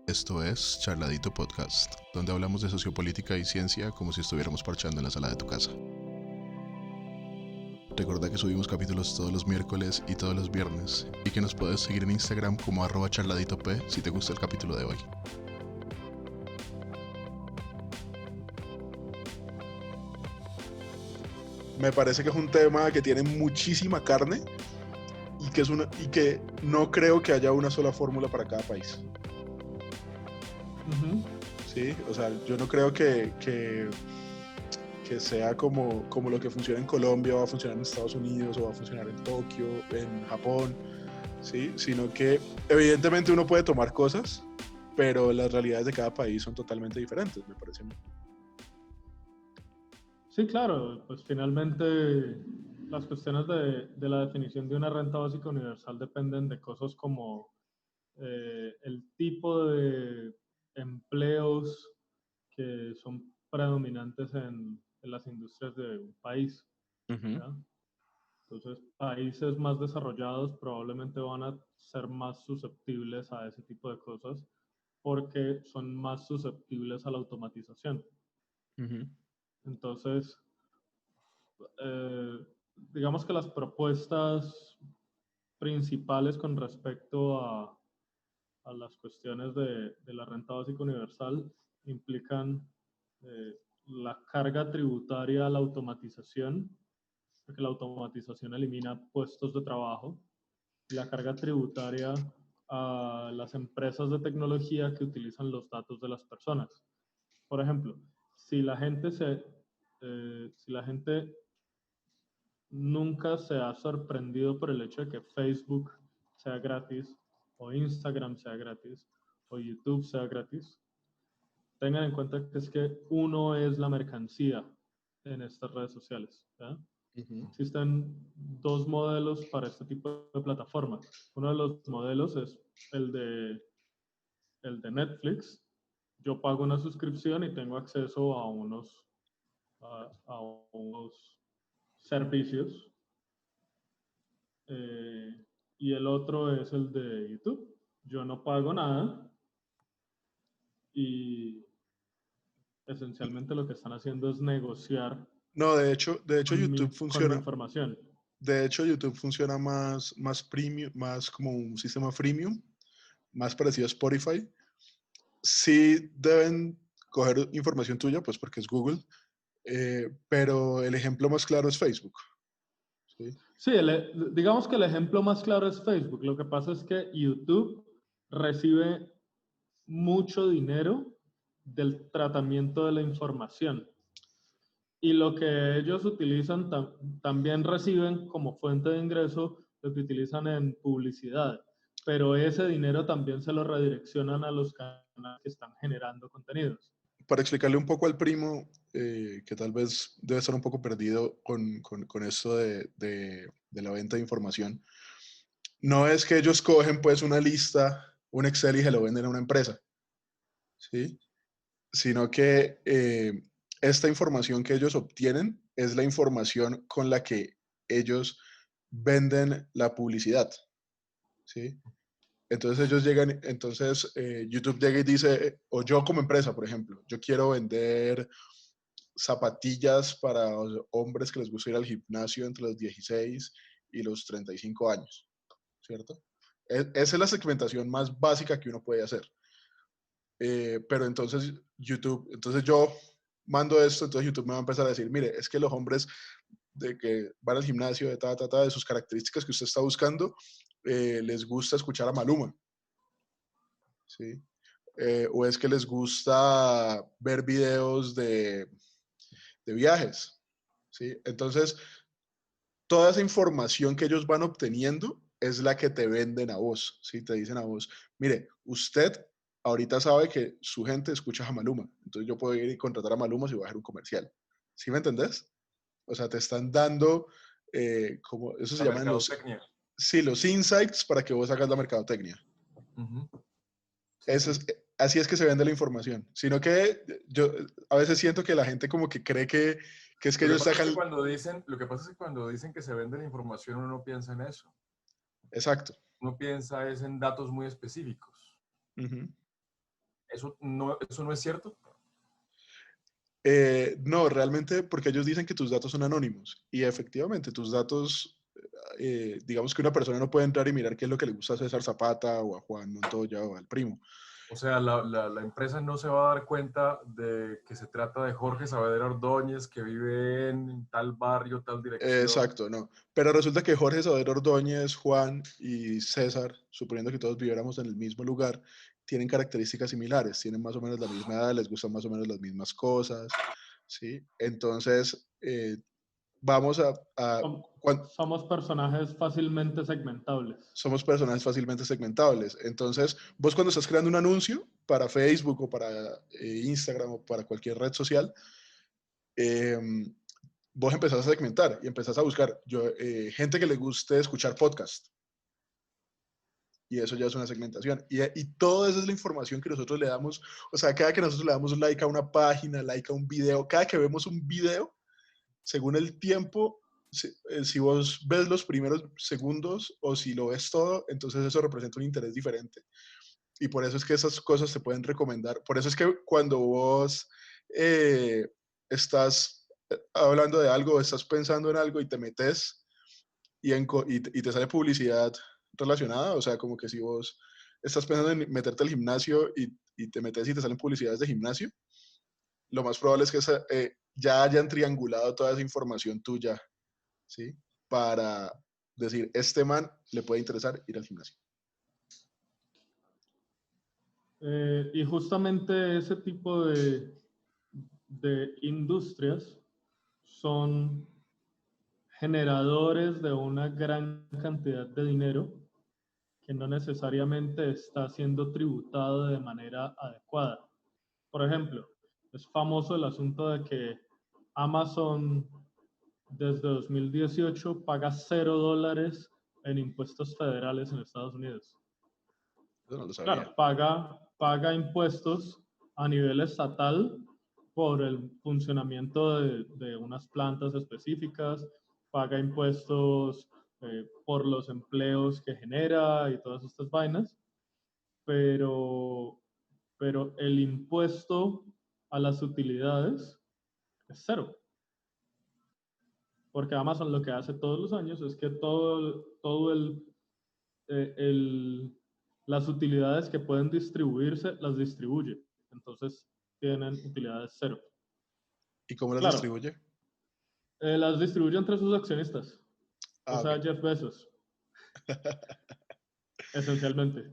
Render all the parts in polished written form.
Esto es Charladito Podcast, donde hablamos de sociopolítica y ciencia como si estuviéramos parchando en la sala de tu casa. Recuerda que subimos capítulos todos los miércoles y todos los viernes, y que nos puedes seguir en Instagram como @charladitop si te gusta el capítulo de hoy. Me parece que es un tema que tiene muchísima carne y que no creo que haya una sola fórmula para cada país. Sí, o sea, yo no creo que sea como lo que funciona en Colombia va a funcionar en Estados Unidos o va a funcionar en Tokio, en Japón, ¿sí? Sino que evidentemente uno puede tomar cosas, pero las realidades de cada país son totalmente diferentes, me parece a mí. Sí, claro, pues finalmente las cuestiones de la definición de una renta básica universal dependen de cosas como el tipo de empleos que son predominantes en las industrias de un país, ¿ya? Entonces, países más desarrollados probablemente van a ser más susceptibles a ese tipo de cosas porque son más susceptibles a la automatización. Entonces, digamos que las propuestas principales con respecto a las cuestiones de la renta básica universal implican la carga tributaria a la automatización, porque la automatización elimina puestos de trabajo, y la carga tributaria a las empresas de tecnología que utilizan los datos de las personas. Por ejemplo, si la gente nunca se ha sorprendido por el hecho de que Facebook sea gratis, o Instagram sea gratis, o YouTube sea gratis, tengan en cuenta que es que uno es la mercancía en estas redes sociales, ¿ya? Existen dos modelos para este tipo de plataformas. Uno de los modelos es el de Netflix. Yo pago una suscripción y tengo acceso a unos servicios. Y el otro es el de YouTube. Yo no pago nada y esencialmente lo que están haciendo es negociar No, de hecho YouTube con mi funciona. información. De hecho, YouTube funciona más premium, más como un sistema freemium, más parecido a Spotify. Sí deben coger información tuya, pues porque es Google, pero el ejemplo más claro es Facebook. ¿Sí? Sí, digamos que el ejemplo más claro es Facebook. Lo que pasa es que YouTube recibe mucho dinero del tratamiento de la información. Y lo que ellos utilizan también reciben como fuente de ingreso lo que utilizan en publicidad. Pero ese dinero también se lo redireccionan a los canales que están generando contenidos. Para explicarle un poco al primo, que tal vez debe estar un poco perdido con esto de la venta de información, no es que ellos cogen pues una lista, un Excel y se lo venden a una empresa, ¿sí? Sino que esta información que ellos obtienen es la información con la que ellos venden la publicidad, ¿sí? Entonces ellos llegan, entonces YouTube llega y dice, o yo como empresa, por ejemplo, yo quiero vender zapatillas para hombres que les gusta ir al gimnasio entre los 16 y los 35 años, ¿cierto? Esa es la segmentación más básica que uno puede hacer. Pero entonces entonces yo mando esto, entonces YouTube me va a empezar a decir, mire, es que los hombres de que van al gimnasio, de sus características que usted está buscando, les gusta escuchar a Maluma, ¿sí? O es que les gusta ver videos de viajes, ¿sí? Entonces, toda esa información que ellos van obteniendo es la que te venden a vos, ¿sí? Te dicen a vos, mire, usted ahorita sabe que su gente escucha a Maluma, entonces yo puedo ir y contratar a Maluma si voy a hacer un comercial. ¿Sí me entendés? O sea, te están dando, como eso se llama los insights para que vos hagas la mercadotecnia. Sí. Así es que se vende la información. Sino que yo a veces siento que la gente como que cree que es que ellos sacan... Lo que pasa es que cuando dicen que se vende la información, uno no piensa en eso. Exacto. Uno piensa es en datos muy específicos. ¿Eso no es cierto? No, realmente porque ellos dicen que tus datos son anónimos y efectivamente tus datos, digamos que una persona no puede entrar y mirar qué es lo que le gusta a César Zapata o a Juan Montoya o al primo. O sea, la empresa no se va a dar cuenta de que se trata de Jorge Saavedra Ordóñez, que vive en tal barrio, tal dirección. Exacto, no. Pero resulta que Jorge Saavedra Ordóñez, Juan y César, suponiendo que todos viviéramos en el mismo lugar, tienen características similares, tienen más o menos la misma edad, les gustan más o menos las mismas cosas, ¿sí? Entonces, vamos a Som- cuan- Somos personajes fácilmente segmentables. somos personajes fácilmente segmentables. Entonces, vos cuando estás creando un anuncio para Facebook o para Instagram o para cualquier red social, eh, vos empezás a segmentar y empezás a buscar gente que le guste escuchar podcast. Y eso ya es una segmentación. Y toda esa es la información que nosotros le damos. O sea, cada que nosotros le damos like a una página, like a un video, cada que vemos un video, según el tiempo, si vos ves los primeros segundos o si lo ves todo, entonces eso representa un interés diferente. Y por eso es que esas cosas se pueden recomendar. Por eso es que cuando vos estás hablando de algo, estás pensando en algo y te metes y te sale publicidad relacionada, o sea, como que si vos estás pensando en meterte al gimnasio y te metes y te salen publicidades de gimnasio, lo más probable es que ya hayan triangulado toda esa información tuya, ¿sí? Para decir, este man le puede interesar ir al gimnasio. Y justamente ese tipo de industrias son generadores de una gran cantidad de dinero que no necesariamente está siendo tributado de manera adecuada. Por ejemplo, es famoso el asunto de que Amazon desde 2018 paga $0 en impuestos federales en Estados Unidos. Eso no lo sabía. Claro, paga impuestos a nivel estatal por el funcionamiento de unas plantas específicas, paga impuestos por los empleos que genera y todas estas vainas, pero, pero el impuesto a las utilidades es cero. Porque Amazon lo que hace todos los años es que todo las utilidades que pueden distribuirse, las distribuye. Entonces tienen utilidades cero. ¿Y cómo las Claro, distribuye? las distribuye entre sus accionistas. O sea, Ok. Jeff Bezos, esencialmente.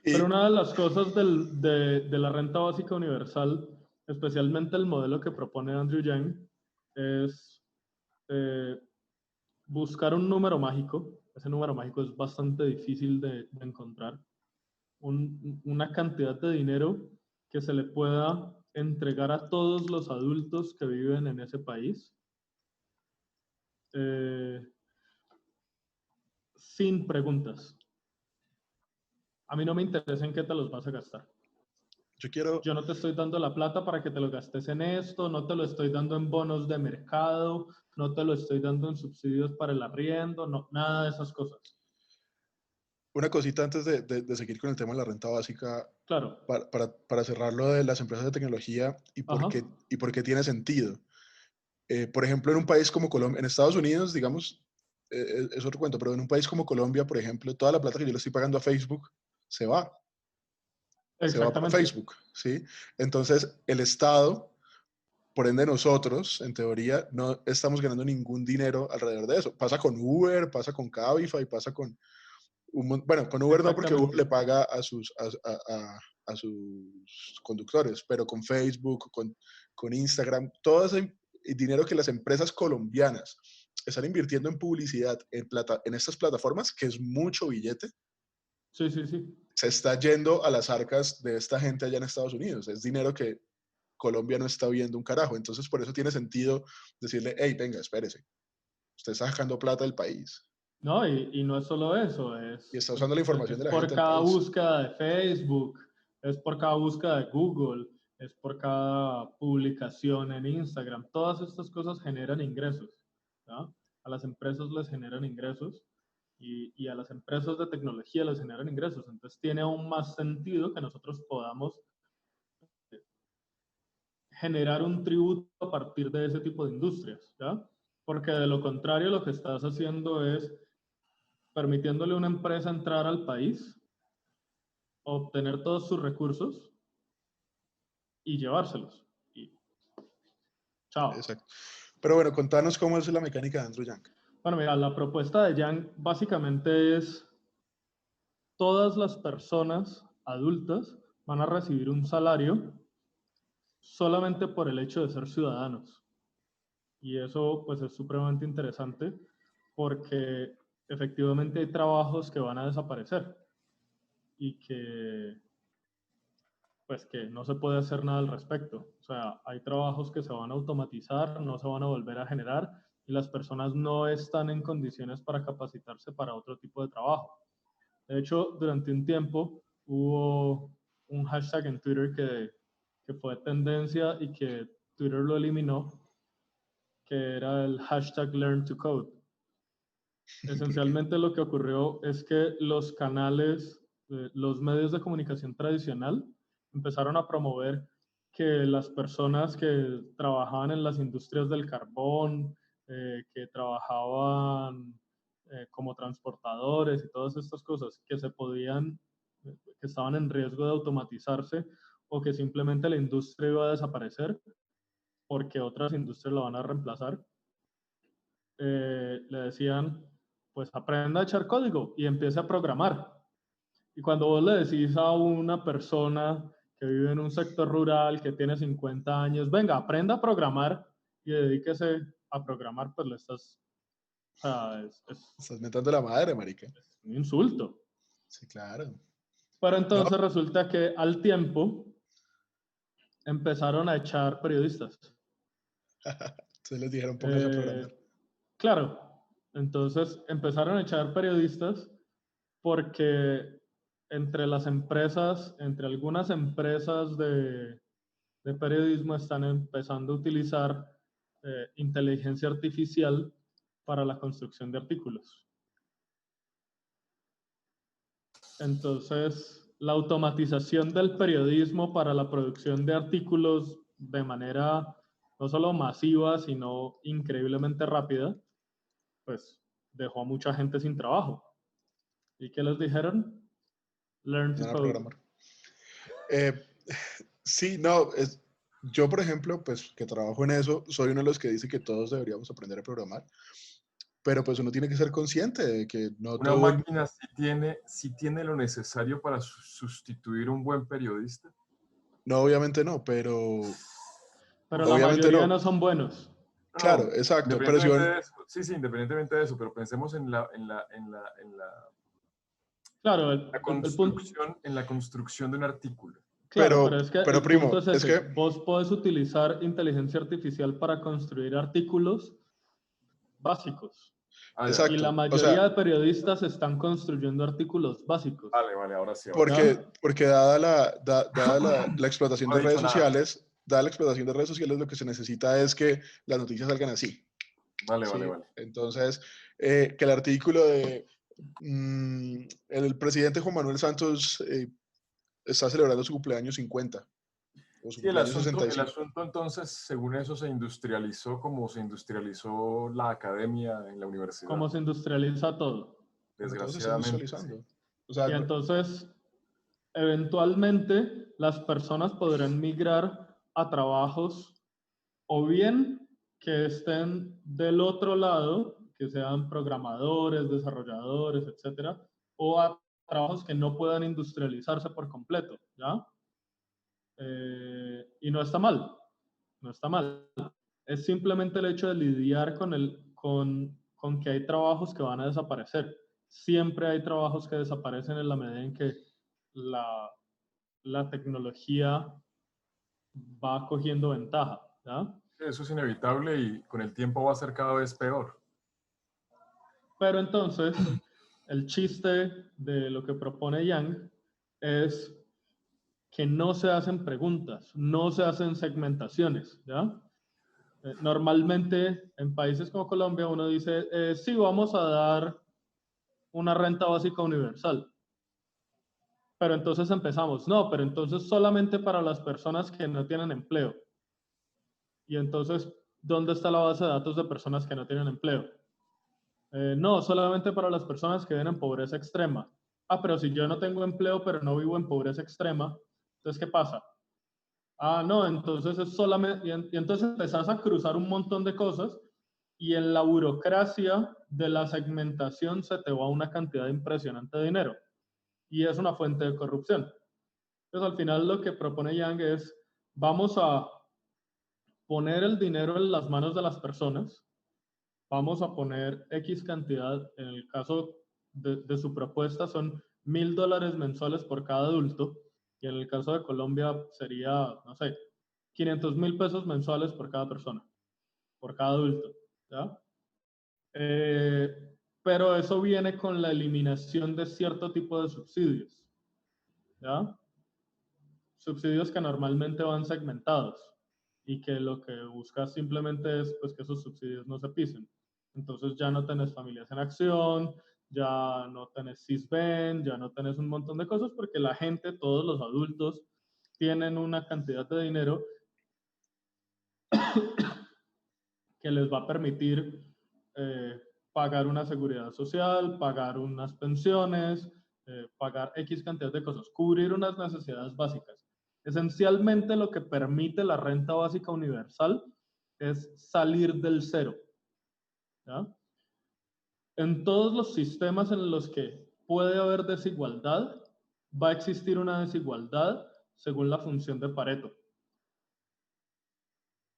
Pero Y una de las cosas de la renta básica universal, especialmente el modelo que propone Andrew Yang, es eh, buscar un número mágico. Ese número mágico es bastante difícil de encontrar. Una cantidad de dinero que se le pueda entregar a todos los adultos que viven en ese país sin preguntas. A mí no me interesa en qué te los vas a gastar. yo quiero, Yo no te estoy dando la plata para que te lo gastes en esto, no te lo estoy dando en bonos de mercado, no te lo estoy dando en subsidios para el arriendo, no, nada de esas cosas. una cosita antes de seguir con el tema de la renta básica, Claro, para cerrar lo de las empresas de tecnología ajá, y por qué tiene sentido. Por ejemplo, en un país como Colombia, en Estados Unidos, digamos, es otro cuento, pero en un país como Colombia, por ejemplo, toda la plata que yo le estoy pagando a Facebook se va para exactamente. Facebook, ¿sí? Entonces, el Estado, por ende nosotros, en teoría, no estamos ganando ningún dinero alrededor de eso. Pasa con Uber, pasa con Cabify, pasa con bueno, con Uber no, porque Uber Exactamente. le paga a sus conductores, pero con Facebook, con Instagram, todo ese dinero que las empresas colombianas están invirtiendo en publicidad en estas plataformas, que es mucho billete, Sí, sí, sí. se está yendo a las arcas de esta gente allá en Estados Unidos. Es dinero que Colombia no está viendo un carajo. Entonces, por eso tiene sentido decirle, hey, venga, espérese, usted está sacando plata del país No, y no es solo eso, y está usando la información es de la por gente del cada país. búsqueda de Facebook, es por cada búsqueda de Google, es por cada publicación en Instagram. Todas estas cosas generan ingresos, ¿no? A las empresas les generan ingresos y a las empresas de tecnología les generan ingresos. Entonces tiene aún más sentido que nosotros podamos generar un tributo a partir de ese tipo de industrias, ¿ya? Porque de lo contrario lo que estás haciendo es permitiéndole a una empresa entrar al país, obtener todos sus recursos y llevárselos. Y chao. Exacto. Pero bueno, contanos cómo es la mecánica de Andrew Yang. Bueno, mira, la propuesta de Yang básicamente es todas las personas adultas van a recibir un salario solamente por el hecho de ser ciudadanos. Y eso pues es supremamente interesante porque efectivamente hay trabajos que van a desaparecer y que pues que no se puede hacer nada al respecto. O sea, hay trabajos que se van a automatizar, no se van a volver a generar y las personas no están en condiciones para capacitarse para otro tipo de trabajo. De hecho, durante un tiempo hubo un hashtag en Twitter que fue tendencia y que Twitter lo eliminó, que era el hashtag Learn to Code. Esencialmente lo que ocurrió es que los canales, los medios de comunicación tradicional empezaron a promover que las personas que trabajaban en las industrias del carbón, que trabajaban como transportadores y todas estas cosas que se podían, que estaban en riesgo de automatizarse o que simplemente la industria iba a desaparecer porque otras industrias la van a reemplazar, le decían, pues aprenda a echar código y empiece a programar. Y cuando vos le decís a una persona que vive en un sector rural, que tiene 50 años, venga, aprenda a programar y dedíquese a programar, pues le estás, o sea, Estás metiendo la madre, marica. es un insulto. Sí, claro. Pero No, entonces resulta que al tiempo empezaron a echar periodistas. entonces les dijeron, póngase a programar. Claro, entonces empezaron a echar periodistas porque entre las empresas, entre algunas empresas de periodismo están empezando a utilizar inteligencia artificial para la construcción de artículos. Entonces, la automatización del periodismo para la producción de artículos de manera no solo masiva, sino increíblemente rápida, pues dejó a mucha gente sin trabajo. ¿Y qué les dijeron? Learn to Van a code. programar. Sí, no, yo por ejemplo, pues que trabajo en eso, soy uno de los que dice que todos deberíamos aprender a programar, pero pues uno tiene que ser consciente de que no Una todo máquina sí tiene lo necesario para sustituir un buen periodista. no, obviamente no, pero Pero la obviamente mayoría no. no son buenos. Claro, No, exacto, pero si independientemente van, de eso, sí, independientemente de eso, pero pensemos en Claro, el punto, la construcción de un artículo. claro, pero es que pero el punto primo, es es ese. que, Vos podés utilizar inteligencia artificial para construir artículos básicos. Ah, ya. Y la exacto, o sea, mayoría de periodistas están construyendo artículos básicos. Vale, ahora sí. ¿Ya? porque dada la explotación No de he dicho redes nada. sociales, dada la explotación de redes sociales, lo que se necesita es que las noticias salgan así. Vale. ¿Sí? Entonces, que el artículo de el presidente Juan Manuel Santos está celebrando su cumpleaños 50 o su Sí, cumpleaños el 65. asunto entonces, según eso, se industrializó como se industrializó la academia en la universidad. Cómo se industrializa todo. Como todo se está Desgraciadamente, sí. industrializando. O sea, Y entonces, eventualmente, las personas podrán migrar a trabajos o bien que estén del otro lado, que sean programadores, desarrolladores, etcétera, o a trabajos que no puedan industrializarse por completo, ¿ya? Y no está mal, no está mal. Es simplemente el hecho de lidiar con que hay trabajos que van a desaparecer. Siempre hay trabajos que desaparecen en la medida en que la tecnología va cogiendo ventaja, ¿ya? Eso es inevitable y con el tiempo va a ser cada vez peor. Pero entonces, el chiste de lo que propone Yang es que no se hacen preguntas, no se hacen segmentaciones, ¿ya? Normalmente en países como Colombia uno dice, sí, vamos a dar una renta básica universal. Pero entonces empezamos, no, pero entonces solamente para las personas que no tienen empleo. Y entonces, ¿dónde está la base de datos de personas que no tienen empleo? No, solamente para las personas que viven en pobreza extrema. Ah, pero si yo no tengo empleo, pero no vivo en pobreza extrema, entonces, ¿qué pasa? Ah, no, entonces es solamente, y entonces empezás a cruzar un montón de cosas y en la burocracia de la segmentación se te va una cantidad impresionante de dinero y es una fuente de corrupción. Entonces, al final lo que propone Yang es, vamos a poner el dinero en las manos de las personas, vamos a poner X cantidad, en el caso de su propuesta son $1,000 mensuales por cada adulto, y en el caso de Colombia sería, no sé, 500,000 pesos mensuales por cada persona, por cada adulto, ¿ya? Pero eso viene con la eliminación de cierto tipo de subsidios, ¿ya? Subsidios que normalmente van segmentados y que lo que busca simplemente es pues, que esos subsidios no se pisen. Entonces ya no tenés Familias en Acción, ya no tenés Sisbén, ya no tenés un montón de cosas porque la gente, todos los adultos, tienen una cantidad de dinero que les va a permitir pagar una seguridad social, pagar unas pensiones, pagar X cantidad de cosas, cubrir unas necesidades básicas. Esencialmente lo que permite la renta básica universal es salir del cero, ¿ya? En todos los sistemas en los que puede haber desigualdad, va a existir una desigualdad según la función de Pareto.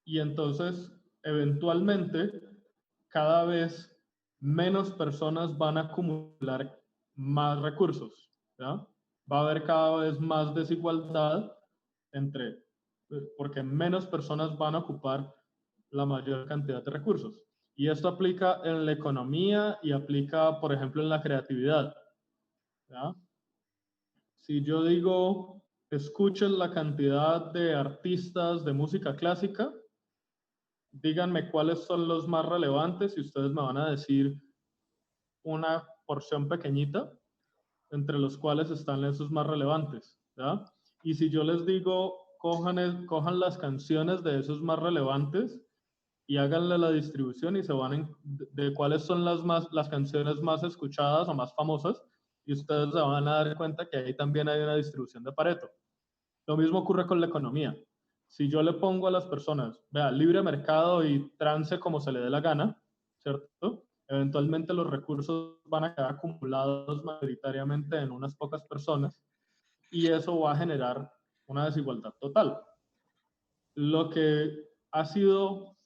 Y entonces, eventualmente, cada vez menos personas van a acumular más recursos, ¿ya? Va a haber cada vez más desigualdad porque menos personas van a ocupar la mayor cantidad de recursos. Y esto aplica en la economía y aplica, por ejemplo, en la creatividad, ¿ya? Si yo digo, escuchen la cantidad de artistas de música clásica, díganme cuáles son los más relevantes y ustedes me van a decir una porción pequeñita entre los cuales están esos más relevantes, ¿ya? Y si yo les digo, cojan las canciones de esos más relevantes y háganle la distribución y se van de cuáles son las canciones más escuchadas o más famosas, y ustedes se van a dar cuenta que ahí también hay una distribución de Pareto. Lo mismo ocurre con la economía. Si yo le pongo a las personas, vea, libre mercado y trance como se le dé la gana, ¿cierto? Eventualmente los recursos van a quedar acumulados mayoritariamente en unas pocas personas y eso va a generar una desigualdad total. Lo que ha sido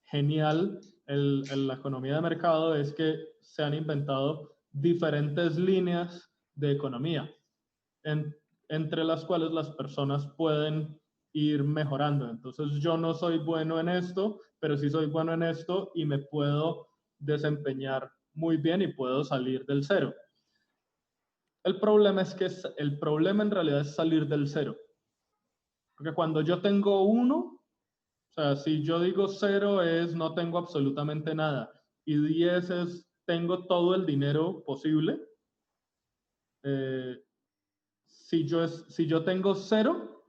genial en la economía de mercado es que se han inventado diferentes líneas de economía, entre las cuales las personas pueden ir mejorando. Entonces yo no soy bueno en esto, pero sí soy bueno en esto y me puedo desempeñar muy bien y puedo salir del cero. El problema es que el problema en realidad es salir del cero. Porque cuando yo tengo 1, o sea, si yo digo 0 es no tengo absolutamente nada y 10 es tengo todo el dinero posible, si yo tengo 0,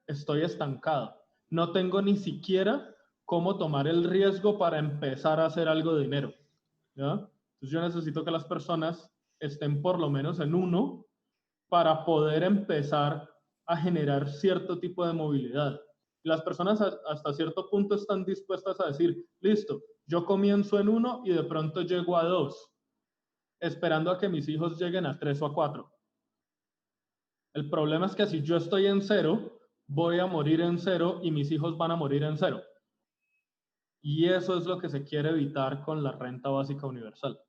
estoy estancado. No tengo ni siquiera cómo tomar el riesgo para empezar a hacer algo de dinero, ¿ya? Entonces yo necesito que las personas estén por lo menos en 1 para poder empezar a generar cierto tipo de movilidad. Las personas hasta cierto punto están dispuestas a decir, listo, yo comienzo en 1 y de pronto llego a 2, esperando a que mis hijos lleguen a 3 o a 4. El problema es que si yo estoy en 0, voy a morir en 0 y mis hijos van a morir en 0. Y eso es lo que se quiere evitar con la renta básica universal.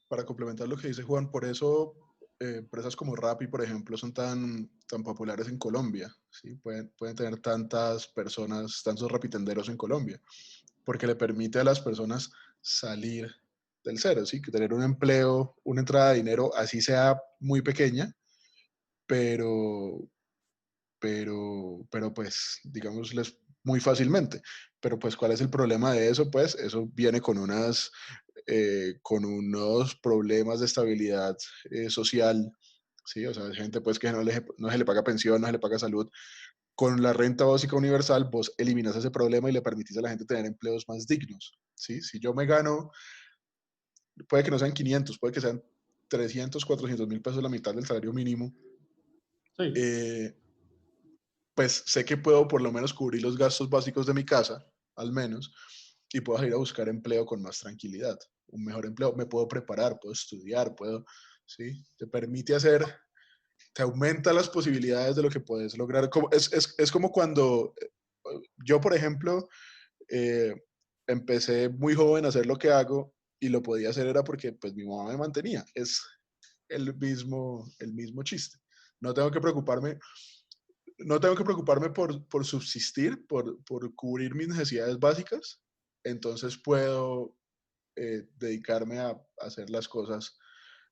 Para complementar lo que dice Juan, por eso empresas como Rappi, por ejemplo, son tan populares en Colombia, ¿sí? Pueden tener tantas personas, tantos rapitenderos en Colombia, porque le permite a las personas salir del cero, ¿sí? Que tener un empleo, una entrada de dinero, así sea muy pequeña, pero pues, digámosles muy fácilmente. Pero pues, ¿cuál es el problema de eso? Pues eso viene con con unos problemas de estabilidad social, ¿sí? O sea, hay gente pues que no se le paga pensión, no se le paga salud, con la renta básica universal vos eliminas ese problema y le permitís a la gente tener empleos más dignos, ¿sí? Si yo me gano, puede que no sean 500, puede que sean 300, 400 mil pesos, la mitad del salario mínimo, Sí, eh, pues sé que puedo por lo menos cubrir los gastos básicos de mi casa, al menos, y puedo ir a buscar empleo con más tranquilidad, un mejor empleo, me puedo preparar, puedo estudiar, puedo, ¿sí? Te permite hacer, te aumenta las posibilidades de lo que puedes lograr. Es como cuando yo, por ejemplo, eh, empecé muy joven a hacer lo que hago y lo podía hacer era porque pues mi mamá me mantenía. Es el mismo chiste. No tengo que preocuparme, no tengo que preocuparme por subsistir, por cubrir mis necesidades básicas. Entonces puedo dedicarme a hacer las cosas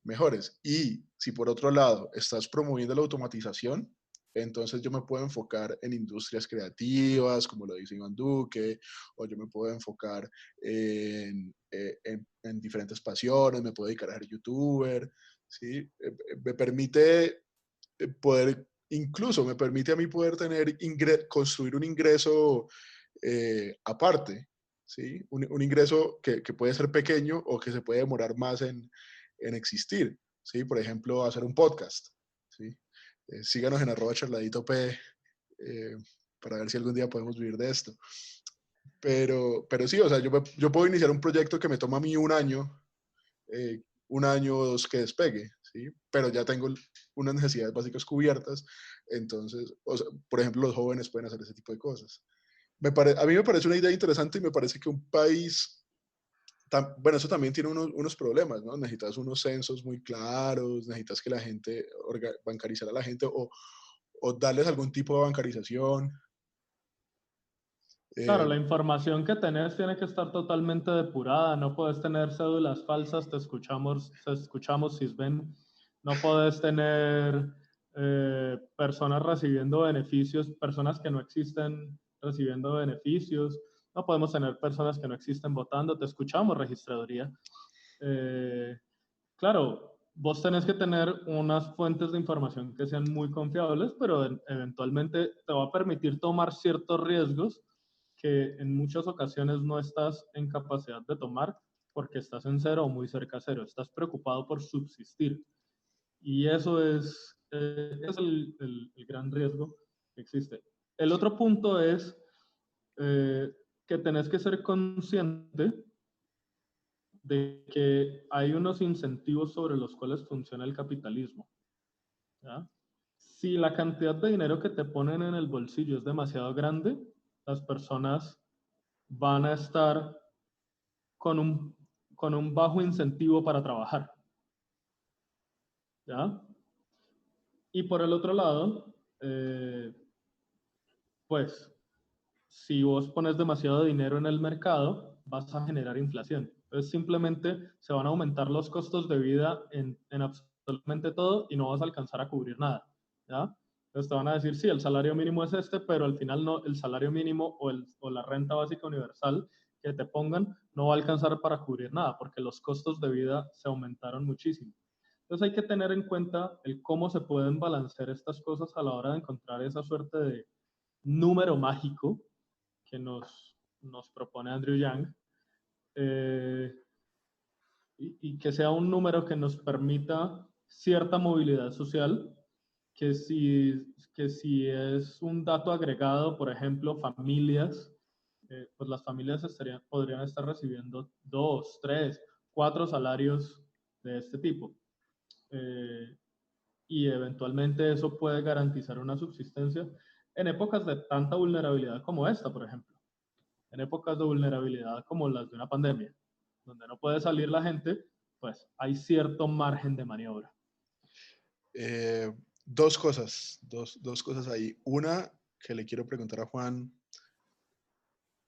mejores. Y si por otro lado estás promoviendo la automatización, entonces yo me puedo enfocar en industrias creativas, como lo dice Iván Duque, o yo me puedo enfocar en diferentes pasiones, me puedo dedicar a ser youtuber, ¿sí? Me permite poder, incluso me permite a mí poder construir un ingreso aparte, ¿sí? Un ingreso que puede ser pequeño o que se puede demorar más en existir, ¿sí? Por ejemplo, hacer un podcast, ¿sí? Síganos en @charladitop eh, para ver si algún día podemos vivir de esto. Pero sí, o sea, yo puedo iniciar un proyecto que me toma a mí un año o dos que despegue, ¿sí? Pero ya tengo unas necesidades básicas cubiertas, entonces, o sea, por ejemplo, los jóvenes pueden hacer ese tipo de cosas. A mí me parece una idea interesante y me parece que un país, bueno, eso también tiene unos problemas, ¿no? Necesitas unos censos muy claros, necesitas que la gente, bancarizar a la gente o darles algún tipo de bancarización. claro, Eh, la información que tenés tiene que estar totalmente depurada, no puedes tener cédulas falsas, te escuchamos, Sisben, no puedes tener personas recibiendo beneficios, personas que no existen recibiendo beneficios, no podemos tener personas que no existen votando, te escuchamos, registraduría. Eh, claro, vos tenés que tener unas fuentes de información que sean muy confiables, pero eventualmente te va a permitir tomar ciertos riesgos que en muchas ocasiones no estás en capacidad de tomar porque estás en cero o muy cerca a cero, estás preocupado por subsistir. Y eso es el gran riesgo que existe. El otro punto es que tenés que ser consciente de que hay unos incentivos sobre los cuales funciona el capitalismo. ¿Ya? Si la cantidad de dinero que te ponen en el bolsillo es demasiado grande, las personas van a estar con con un bajo incentivo para trabajar. ¿Ya? Y por el otro lado, pues si vos pones demasiado dinero en el mercado, vas a generar inflación. Entonces simplemente se van a aumentar los costos de vida en absolutamente todo y no vas a alcanzar a cubrir nada. ¿Ya? Entonces te van a decir, sí, el salario mínimo es este, pero al final no, el salario mínimo o la renta básica universal que te pongan no va a alcanzar para cubrir nada, porque los costos de vida se aumentaron muchísimo. Entonces hay que tener en cuenta el cómo se pueden balancear estas cosas a la hora de encontrar esa suerte de número mágico que nos propone Andrew Yang, eh, y que sea un número que nos permita cierta movilidad social, que si es un dato agregado, por ejemplo, familias, pues las familias podrían estar recibiendo 2, 3, 4 salarios de este tipo. Eh, y eventualmente eso puede garantizar una subsistencia en épocas de tanta vulnerabilidad como esta, por ejemplo. En épocas de vulnerabilidad como las de una pandemia, donde no puede salir la gente, pues hay cierto margen de maniobra. eh, dos cosas ahí. Una que le quiero preguntar a Juan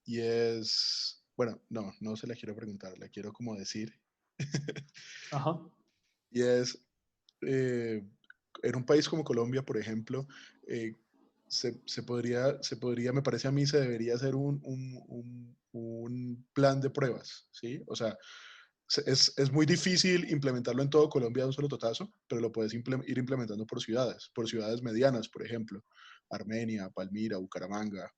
y es, bueno, no se la quiero preguntar, la quiero como decir. Ajá. Y es, eh, en un país como Colombia, por ejemplo, eh, me parece a mí, se debería hacer un plan de pruebas, ¿sí? O sea, es muy difícil implementarlo en todo Colombia de un solo totazo, pero lo puedes ir implementando por ciudades medianas, por ejemplo, Armenia, Palmira, Bucaramanga,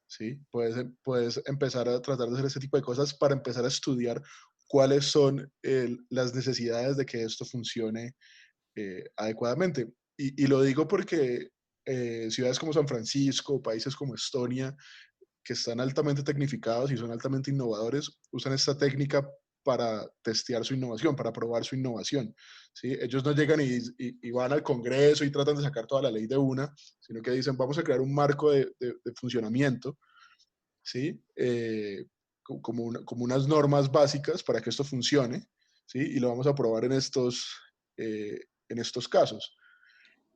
¿sí? Puedes empezar a tratar de hacer ese tipo de cosas para empezar a estudiar cuáles son las necesidades de que esto funcione adecuadamente. Y lo digo porque ciudades como San Francisco, países como Estonia, que están altamente tecnificados y son altamente innovadores, usan esta técnica para testear su innovación, para probar su innovación. ¿Sí? Ellos no llegan y van al Congreso y tratan de sacar toda la ley de una, sino que dicen, vamos a crear un marco de funcionamiento, ¿sí? Como unas normas básicas para que esto funcione, ¿sí? Y lo vamos a probar en estos casos.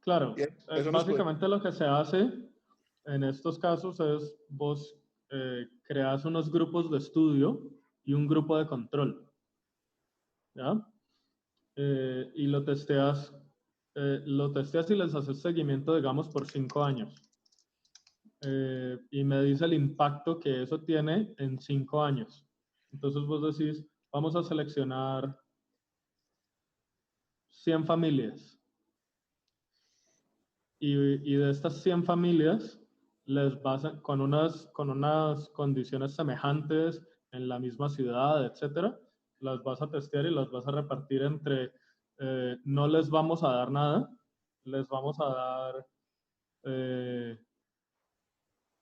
Claro, Y eso nos puede... básicamente lo que se hace en estos casos es vos creas unos grupos de estudio y un grupo de control, ¿ya? Y lo testeas y les haces seguimiento, digamos, por 5 años. Y me dice el impacto que eso tiene en 5 años. Entonces vos decís, vamos a seleccionar 100 familias. Y de estas 100 familias, les vas con unas condiciones semejantes en la misma ciudad, etcétera, las vas a testear y las vas a repartir entre, no les vamos a dar nada, les vamos a dar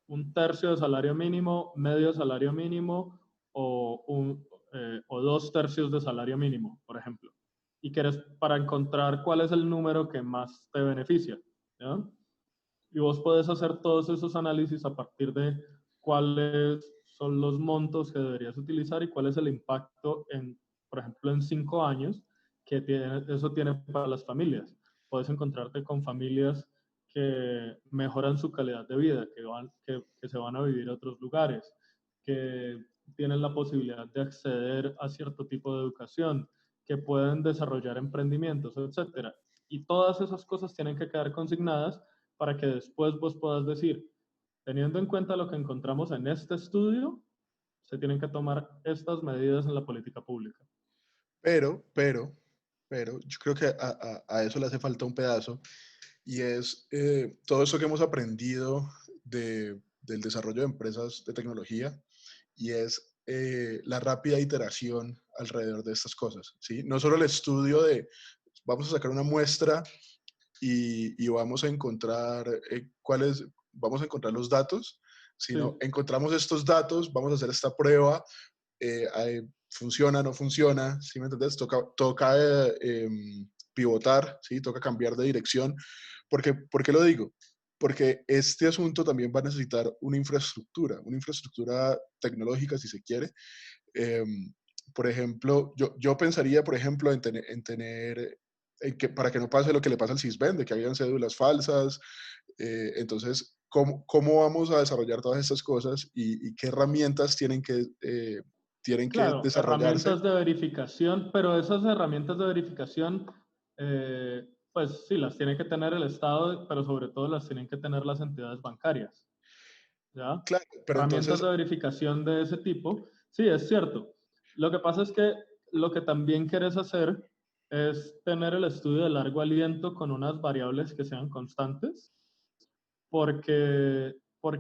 un tercio de salario mínimo, medio salario mínimo o 2 tercios de salario mínimo, por ejemplo. Y quieres para encontrar cuál es el número que más te beneficia, ¿ya? Y vos podés hacer todos esos análisis a partir de cuáles son los montos que deberías utilizar y cuál es el impacto, por ejemplo, en 5 años que eso tiene para las familias. Puedes encontrarte con familias que mejoran su calidad de vida, que se van a vivir a otros lugares, que tienen la posibilidad de acceder a cierto tipo de educación, que pueden desarrollar emprendimientos, etcétera. Y todas esas cosas tienen que quedar consignadas para que después vos puedas decir, teniendo en cuenta lo que encontramos en este estudio, se tienen que tomar estas medidas en la política pública. Pero, yo creo que a eso le hace falta un pedazo, y es todo eso que hemos aprendido del desarrollo de empresas de tecnología, y es la rápida iteración alrededor de estas cosas, ¿sí? No solo el estudio de, vamos a sacar una muestra y vamos a encontrar vamos a encontrar los datos, sino Sí. encontramos estos datos, vamos a hacer esta prueba, funciona, no funciona, ¿sí me entiendes? Toca pivotar, ¿sí? Toca cambiar de dirección. ¿Por qué lo digo? Porque este asunto también va a necesitar una infraestructura tecnológica, si se quiere. Por ejemplo, yo pensaría, por ejemplo, en tener para que no pase lo que le pasa al Sisbén, de que habían cédulas falsas. Entonces, ¿cómo vamos a desarrollar todas estas cosas y qué herramientas tienen que Claro, desarrollarse? herramientas de verificación, pero esas herramientas de verificación, pues sí, las tiene que tener el Estado, pero sobre todo las tienen que tener las entidades bancarias, ¿ya? Claro, pero Herramientas entonces, de verificación de ese tipo, sí, es cierto. Lo que pasa es que lo que también quieres hacer es tener el estudio de largo aliento con unas variables que sean constantes, porque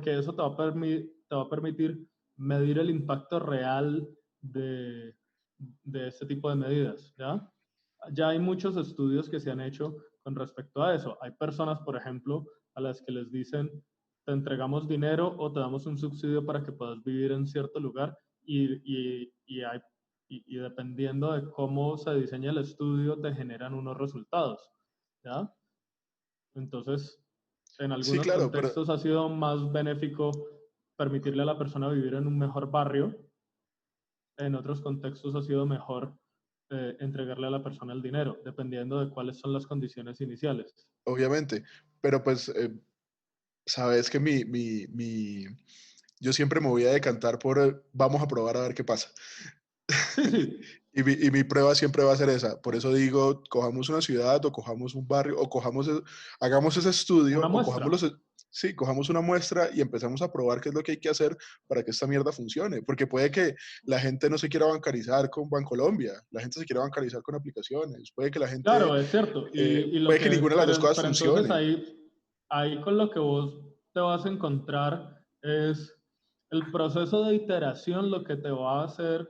eso te va a permitir medir el impacto real de, de este tipo de medidas, ¿ya? Ya hay muchos estudios que se han hecho con respecto a eso. Hay personas, por ejemplo, a las que les dicen, te entregamos dinero o te damos un subsidio para que puedas vivir en cierto lugar y dependiendo de cómo se diseña el estudio, te generan unos resultados, ¿ya? Entonces, en sí, algunos claro, pero contextos ha sido más benéfico permitirle a la persona vivir en un mejor barrio, en otros contextos ha sido mejor entregarle a la persona el dinero, dependiendo de cuáles son las condiciones iniciales. obviamente, pero pues sabes que yo siempre me voy a decantar por vamos a probar a ver qué pasa. Sí, sí, Y mi prueba siempre va a ser esa. Por eso digo, cojamos una ciudad o cojamos un barrio o hagamos ese estudio una o cojamos muestra. sí, cojamos una muestra y empezamos a probar qué es lo que hay que hacer para que esta mierda funcione. Porque puede que la gente no se quiera bancarizar con Bancolombia, la gente se quiera bancarizar con aplicaciones, puede que la gente, Claro, es cierto. Y lo puede que que, ninguna de las dos cosas pero entonces funcione. ahí con lo que vos te vas a encontrar es el proceso de iteración. Lo que te va a hacer,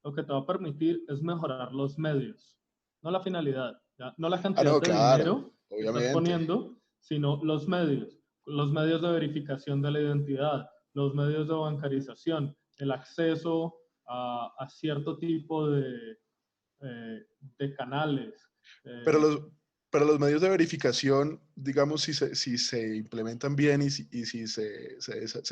lo que te va a permitir es mejorar los medios, no la finalidad, ¿ya? No la Ah, cantidad no, de claro, dinero que estás obviamente. poniendo, sino los medios de verificación de la identidad, los medios de bancarización, el acceso a cierto tipo de canales. Pero eh, los medios de verificación, digamos, si se implementan bien y si se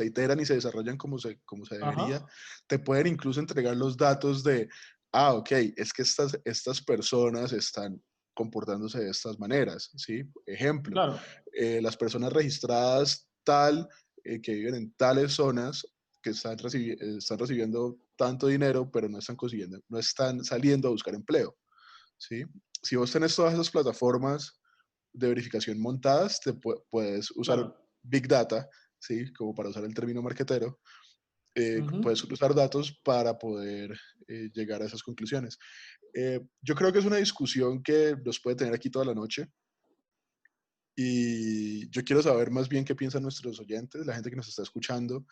iteran y se desarrollan como se debería, ajá, te pueden incluso entregar los datos de, ah, ok, es que estas personas están comportándose de estas maneras, ¿sí? Ejemplo, claro, las personas registradas tal, que viven en tales zonas, que están recibiendo tanto dinero, pero no están consiguiendo, no están saliendo a buscar empleo, ¿sí? Si vos tenés todas esas plataformas de verificación montadas, puedes usar claro. Big Data, ¿sí? Como para usar el término marketero, Ujú. puedes usar datos para poder llegar a esas conclusiones. Yo creo que es una discusión que nos puede tener aquí toda la noche y yo quiero saber más bien qué piensan nuestros oyentes, la gente que nos está escuchando,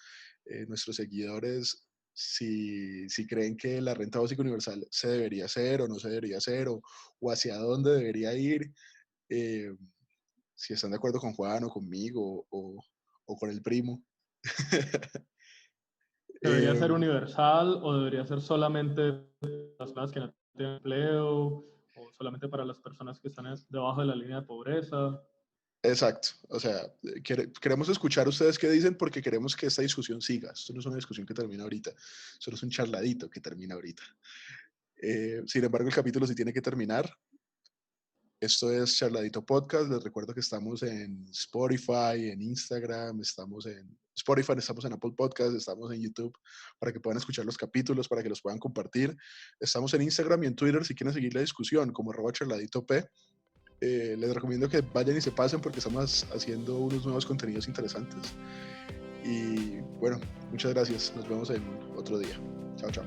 nuestros seguidores, si creen que la renta básica universal se debería hacer o no se debería hacer o hacia dónde debería ir, eh, si están de acuerdo con Juan o conmigo o con el primo. ¿Debería Eh, ser universal o debería ser solamente para las personas que no tienen empleo o solamente para las personas que están debajo de la línea de pobreza? exacto, o sea, queremos escuchar ustedes qué dicen porque queremos que esta discusión siga. Esto no es una discusión que termina ahorita, solo es un charladito que termina ahorita. Sin embargo, el capítulo sí tiene que terminar. Esto es Charladito Podcast. Les recuerdo que estamos en Spotify, en Instagram, estamos en Spotify, estamos en Apple Podcast, estamos en YouTube para que puedan escuchar los capítulos, para que los puedan compartir. Estamos en Instagram y en Twitter si quieren seguir la discusión como @charladitop. Les recomiendo que vayan y se pasen porque estamos haciendo unos nuevos contenidos interesantes. Y bueno, muchas gracias. Nos vemos en otro día. Chao, chao.